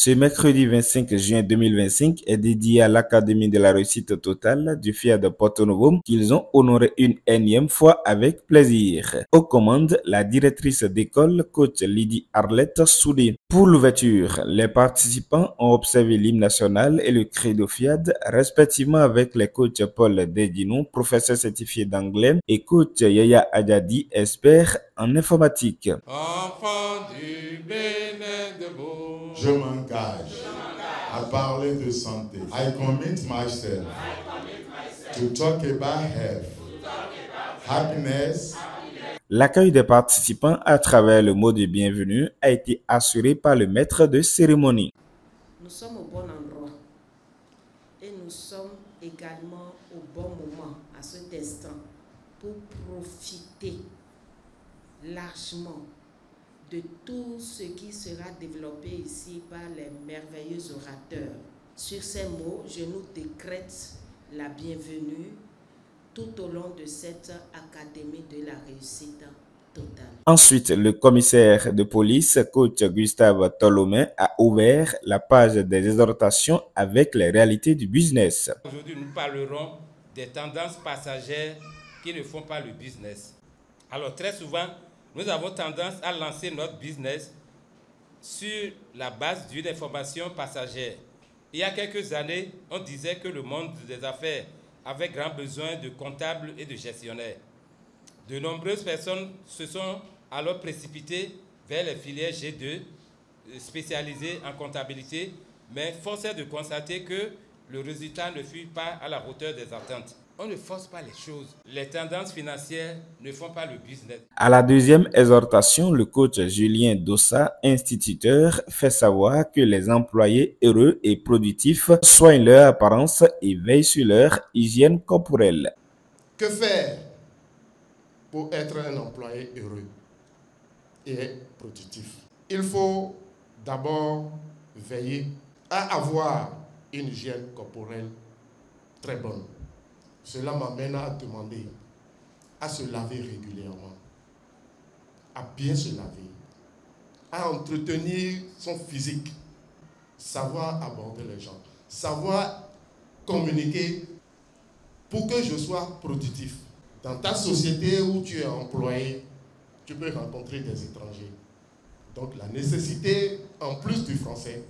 Ce mercredi 25 juin 2025 est dédié à l'Académie de la réussite totale du Fiat de Porto Novo qu'ils ont honoré une énième fois avec plaisir. Aux commandes, la directrice d'école, coach Lydie Arlette Soudé. Pour l'ouverture, les participants ont observé l'hymne national et le credo Fiat, respectivement avec les coachs Paul Dedinou, professeur certifié d'anglais, et coach Yaya Adjadi, expert en informatique. Enfant du Bénin de Beau, je m'engage à parler de santé. I commit myself to talk about health, happiness. L'accueil des participants à travers le mot de bienvenue a été assuré par le maître de cérémonie. Nous sommes au bon endroit et nous sommes également au bon moment à cet instant pour profiter largement de tout ce qui sera développé ici par les merveilleux orateurs. Sur ces mots, je nous décrète la bienvenue tout au long de cette Académie de la réussite totale. Ensuite, le commissaire de police, coach Gustave Tolomé, a ouvert la page des exhortations avec les réalités du business. Aujourd'hui, nous parlerons des tendances passagères qui ne font pas le business. Alors, très souvent, nous avons tendance à lancer notre business sur la base d'une information passagère. Il y a quelques années, on disait que le monde des affaires avait grand besoin de comptables et de gestionnaires. De nombreuses personnes se sont alors précipitées vers les filières G2 spécialisées en comptabilité, mais force est de constater que le résultat ne fut pas à la hauteur des attentes. On ne force pas les choses. Les tendances financières ne font pas le business. À la deuxième exhortation, le coach Julien Dossa, instituteur, fait savoir que les employés heureux et productifs soignent leur apparence et veillent sur leur hygiène corporelle. Que faire pour être un employé heureux et productif? Il faut d'abord veiller à avoir une hygiène corporelle très bonne. Cela m'amène à demander à se laver régulièrement, à bien se laver, à entretenir son physique, savoir aborder les gens, savoir communiquer pour que je sois productif. Dans ta société où tu es employé, tu peux rencontrer des étrangers. Donc la nécessité, en plus du français,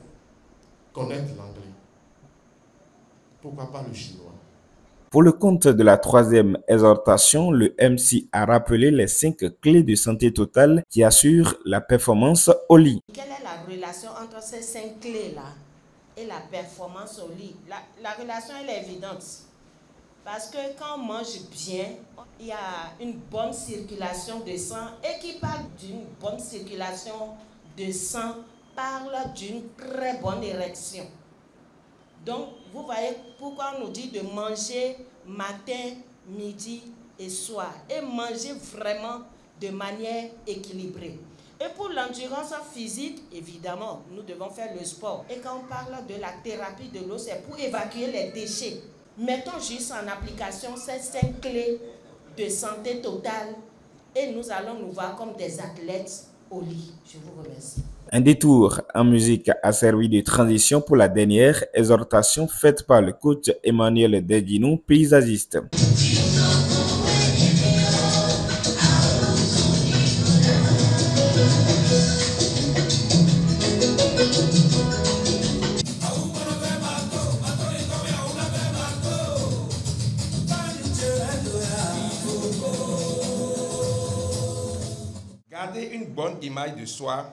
connaître l'anglais. Pourquoi pas le chinois? Pour le compte de la troisième exhortation, le MC a rappelé les 5 clés de santé totale qui assurent la performance au lit. Quelle est la relation entre ces 5 clés-là et la performance au lit? La relation elle est évidente. Parce que quand on mange bien, il y a une bonne circulation de sang. Et qui parle d'une bonne circulation de sang parle d'une très bonne érection. Donc, vous voyez pourquoi on nous dit de manger matin, midi et soir. Et manger vraiment de manière équilibrée. Et pour l'endurance physique, évidemment, nous devons faire le sport. Et quand on parle de la thérapie de l'eau, c'est pour évacuer les déchets. Mettons juste en application ces 5 clés de santé totale et nous allons nous voir comme des athlètes au lit. Je vous remercie. Un détour en musique a servi de transition pour la dernière exhortation faite par le coach Emmanuel Dedinou, paysagiste. Garder une bonne image de soi,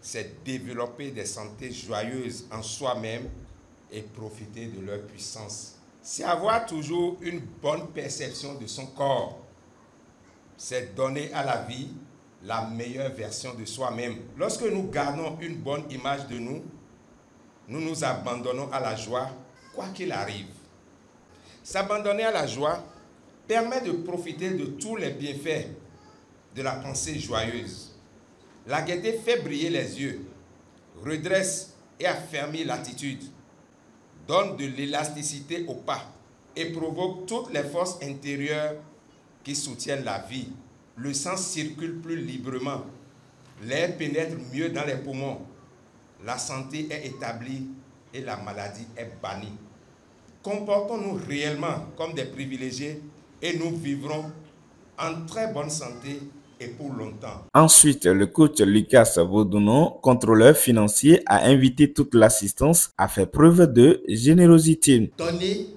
c'est développer des santé joyeuses en soi-même et profiter de leur puissance. C'est avoir toujours une bonne perception de son corps. C'est donner à la vie la meilleure version de soi-même. Lorsque nous gardons une bonne image de nous, nous nous abandonnons à la joie, quoi qu'il arrive. S'abandonner à la joie permet de profiter de tous les bienfaits de la pensée joyeuse. La gaieté fait briller les yeux, redresse et affermit l'attitude, donne de l'élasticité au pas et provoque toutes les forces intérieures qui soutiennent la vie. Le sang circule plus librement, l'air pénètre mieux dans les poumons, la santé est établie et la maladie est bannie. Comportons-nous réellement comme des privilégiés et nous vivrons en très bonne santé et pour longtemps. Ensuite, le coach Lucas Vaudounon, contrôleur financier, a invité toute l'assistance à faire preuve de générosité. Donner,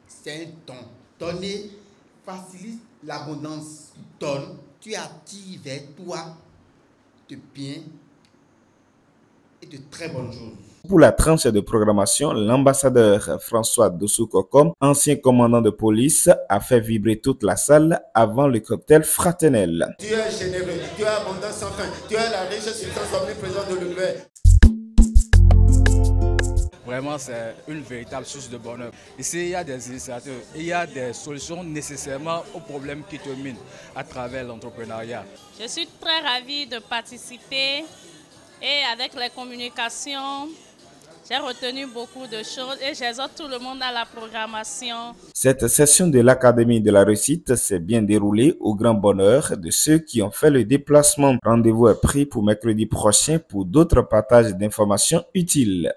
c'est un don. Donner facilite l'abondance. Donne, tu attires vers toi de bien et de très bonnes choses. Pour la tranche de programmation, l'ambassadeur François Dossou-Kokom, ancien commandant de police, a fait vibrer toute la salle avant le cocktail fraternel. Tu es généreux, tu es abondant sans fin, tu es la riche substance omniprésente de l'univers. Vraiment, c'est une véritable source de bonheur. Ici, il y a des initiateurs, il y a des solutions nécessairement aux problèmes qui te minent à travers l'entrepreneuriat. Je suis très ravie de participer et avec les communications, j'ai retenu beaucoup de choses et j'exhorte tout le monde à la programmation. Cette session de l'Académie de la réussite s'est bien déroulée au grand bonheur de ceux qui ont fait le déplacement. Rendez-vous est pris pour mercredi prochain pour d'autres partages d'informations utiles.